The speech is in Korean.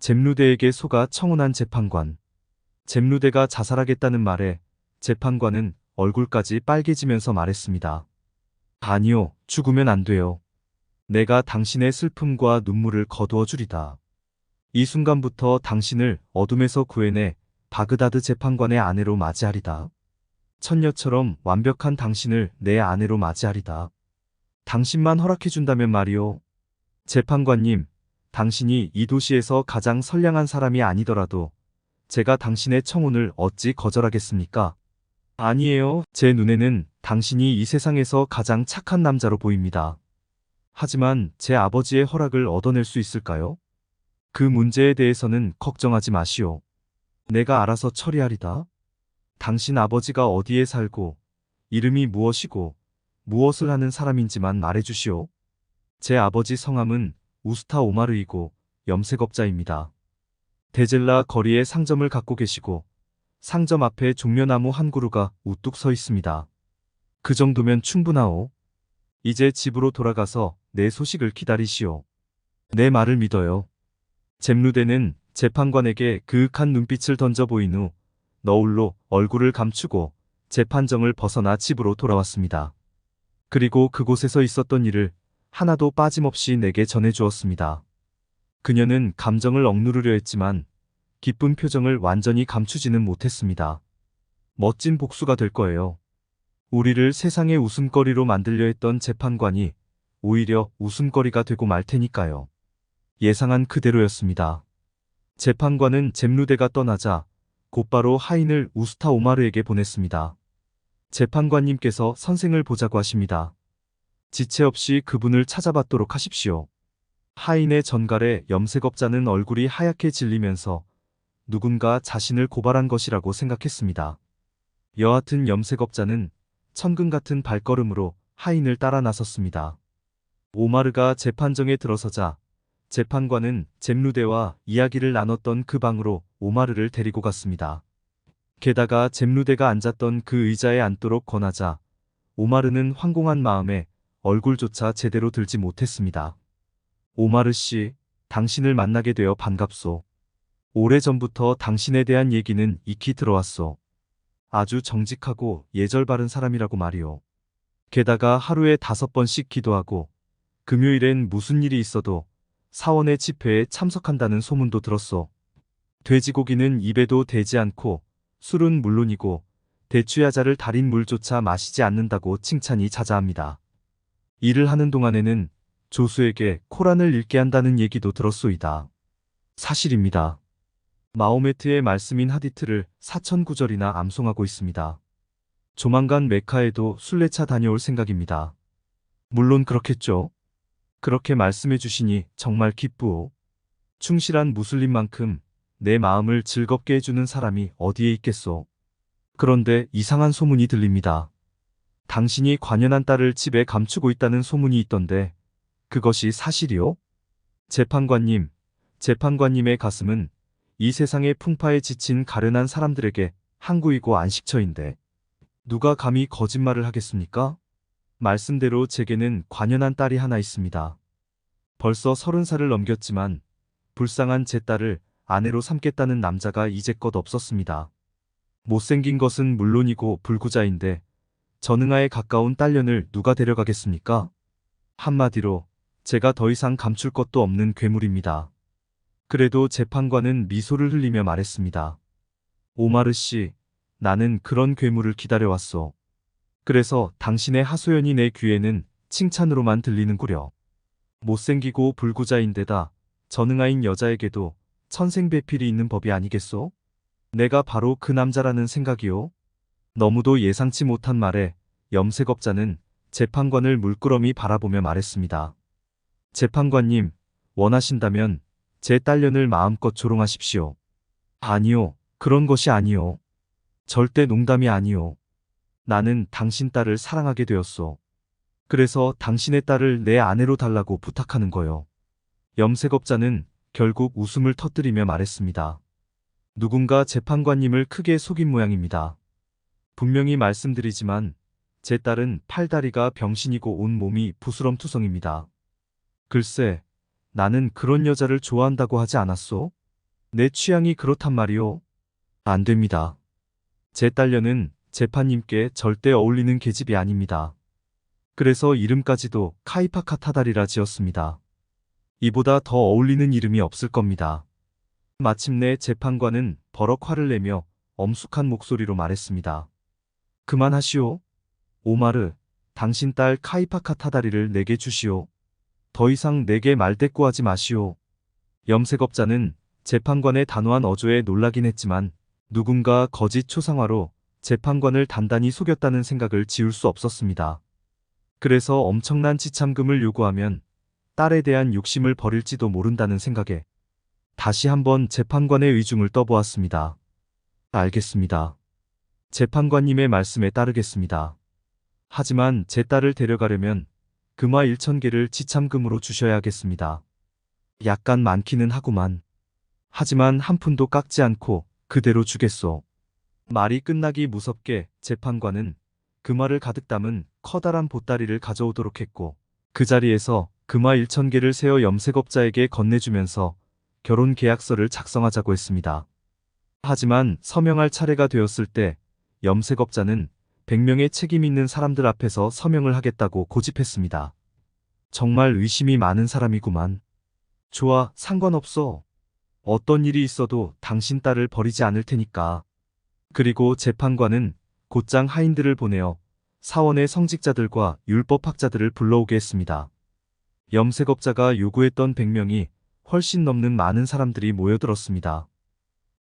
잼루대에게 속아 청혼한 재판관. 잼루대가 자살하겠다는 말에 재판관은 얼굴까지 빨개지면서 말했습니다. 아니요, 죽으면 안 돼요. 내가 당신의 슬픔과 눈물을 거두어 주리다. 이 순간부터 당신을 어둠에서 구해내 바그다드 재판관의 아내로 맞이하리다. 천녀처럼 완벽한 당신을 내 아내로 맞이하리다. 당신만 허락해준다면 말이오. 재판관님, 당신이 이 도시에서 가장 선량한 사람이 아니더라도 제가 당신의 청혼을 어찌 거절하겠습니까? 아니에요. 제 눈에는 당신이 이 세상에서 가장 착한 남자로 보입니다. 하지만 제 아버지의 허락을 얻어낼 수 있을까요? 그 문제에 대해서는 걱정하지 마시오. 내가 알아서 처리하리다. 당신 아버지가 어디에 살고 이름이 무엇이고 무엇을 하는 사람인지만 말해주시오. 제 아버지 성함은 우스타 오마르이고 염색업자입니다. 데젤라 거리에 상점을 갖고 계시고 상점 앞에 종려나무 한 그루가 우뚝 서 있습니다. 그 정도면 충분하오. 이제 집으로 돌아가서 내 소식을 기다리시오. 내 말을 믿어요. 잼루대는 재판관에게 그윽한 눈빛을 던져 보인 후 너울로 얼굴을 감추고 재판정을 벗어나 집으로 돌아왔습니다. 그리고 그곳에서 있었던 일을 하나도 빠짐없이 내게 전해주었습니다. 그녀는 감정을 억누르려 했지만 기쁜 표정을 완전히 감추지는 못했습니다. 멋진 복수가 될 거예요. 우리를 세상의 웃음거리로 만들려 했던 재판관이 오히려 웃음거리가 되고 말 테니까요. 예상한 그대로였습니다. 재판관은 잼루대가 떠나자 곧바로 하인을 우스타 오마르에게 보냈습니다. 재판관님께서 선생을 보자고 하십니다. 지체 없이 그분을 찾아받도록 하십시오. 하인의 전갈에 염색업자는 얼굴이 하얗게 질리면서 누군가 자신을 고발한 것이라고 생각했습니다. 여하튼 염색업자는 천금 같은 발걸음으로 하인을 따라 나섰습니다. 오마르가 재판정에 들어서자 재판관은 잼루대와 이야기를 나눴던 그 방으로 오마르를 데리고 갔습니다. 게다가 잼루대가 앉았던 그 의자에 앉도록 권하자 오마르는 황공한 마음에 얼굴조차 제대로 들지 못했습니다. 오마르 씨, 당신을 만나게 되어 반갑소. 오래전부터 당신에 대한 얘기는 익히 들어왔소. 아주 정직하고 예절 바른 사람이라고 말이오. 게다가 하루에 5번씩 기도하고 금요일엔 무슨 일이 있어도 사원의 집회에 참석한다는 소문도 들었소. 돼지고기는 입에도 대지 않고 술은 물론이고 대추야자를 달인 물조차 마시지 않는다고 칭찬이 자자합니다. 일을 하는 동안에는 조수에게 코란을 읽게 한다는 얘기도 들었소이다. 사실입니다. 마호메트의 말씀인 하디트를 4000구절이나 암송하고 있습니다. 조만간 메카에도 순례차 다녀올 생각입니다. 물론 그렇겠죠. 그렇게 말씀해 주시니 정말 기쁘오. 충실한 무슬림만큼 내 마음을 즐겁게 해주는 사람이 어디에 있겠소. 그런데 이상한 소문이 들립니다. 당신이 관연한 딸을 집에 감추고 있다는 소문이 있던데 그것이 사실이오? 재판관님, 재판관님의 가슴은 이 세상의 풍파에 지친 가련한 사람들에게 항구이고 안식처인데 누가 감히 거짓말을 하겠습니까? 말씀대로 제게는 관연한 딸이 하나 있습니다. 벌써 30살을 넘겼지만 불쌍한 제 딸을 아내로 삼겠다는 남자가 이제껏 없었습니다. 못생긴 것은 물론이고 불구자인데 전응아에 가까운 딸년을 누가 데려가겠습니까? 한마디로 제가 더 이상 감출 것도 없는 괴물입니다. 그래도 재판관은 미소를 흘리며 말했습니다. 오마르 씨, 나는 그런 괴물을 기다려왔소. 그래서 당신의 하소연이 내 귀에는 칭찬으로만 들리는구려. 못생기고 불구자인데다 전응아인 여자에게도 천생배필이 있는 법이 아니겠소? 내가 바로 그 남자라는 생각이오. 너무도 예상치 못한 말에 염색업자는 재판관을 물끄러미 바라보며 말했습니다. 재판관님, 원하신다면 제 딸년을 마음껏 조롱하십시오. 아니요, 그런 것이 아니요. 절대 농담이 아니요. 나는 당신 딸을 사랑하게 되었소. 그래서 당신의 딸을 내 아내로 달라고 부탁하는 거요. 염색업자는 결국 웃음을 터뜨리며 말했습니다. 누군가 재판관님을 크게 속인 모양입니다. 분명히 말씀드리지만 제 딸은 팔다리가 병신이고 온 몸이 부스럼투성입니다. 글쎄, 나는 그런 여자를 좋아한다고 하지 않았소? 내 취향이 그렇단 말이오. 안 됩니다. 제 딸녀는 재판님께 절대 어울리는 계집이 아닙니다. 그래서 이름까지도 카이파카 타다리라 지었습니다. 이보다 더 어울리는 이름이 없을 겁니다. 마침내 재판관은 버럭 화를 내며 엄숙한 목소리로 말했습니다. 그만하시오. 오마르, 당신 딸 카이파카 타다리를 내게 주시오. 더 이상 내게 말대꾸하지 마시오. 염색업자는 재판관의 단호한 어조에 놀라긴 했지만 누군가 거짓 초상화로 재판관을 단단히 속였다는 생각을 지울 수 없었습니다. 그래서 엄청난 지참금을 요구하면 딸에 대한 욕심을 버릴지도 모른다는 생각에 다시 한번 재판관의 의중을 떠보았습니다. 알겠습니다. 재판관님의 말씀에 따르겠습니다. 하지만 제 딸을 데려가려면 금화 1,000개를 지참금으로 주셔야겠습니다. 약간 많기는 하구만. 하지만 한 푼도 깎지 않고 그대로 주겠소. 말이 끝나기 무섭게 재판관은 금화를 가득 담은 커다란 보따리를 가져오도록 했고 그 자리에서 금화 1,000개를 세어 염색업자에게 건네주면서 결혼 계약서를 작성하자고 했습니다. 하지만 서명할 차례가 되었을 때 염색업자는 100명의 책임 있는 사람들 앞에서 서명을 하겠다고 고집했습니다. 정말 의심이 많은 사람이구만. 좋아, 상관없어. 어떤 일이 있어도 당신 딸을 버리지 않을 테니까. 그리고 재판관은 곧장 하인들을 보내어 사원의 성직자들과 율법학자들을 불러오게 했습니다. 염색업자가 요구했던 100명이 훨씬 넘는 많은 사람들이 모여들었습니다.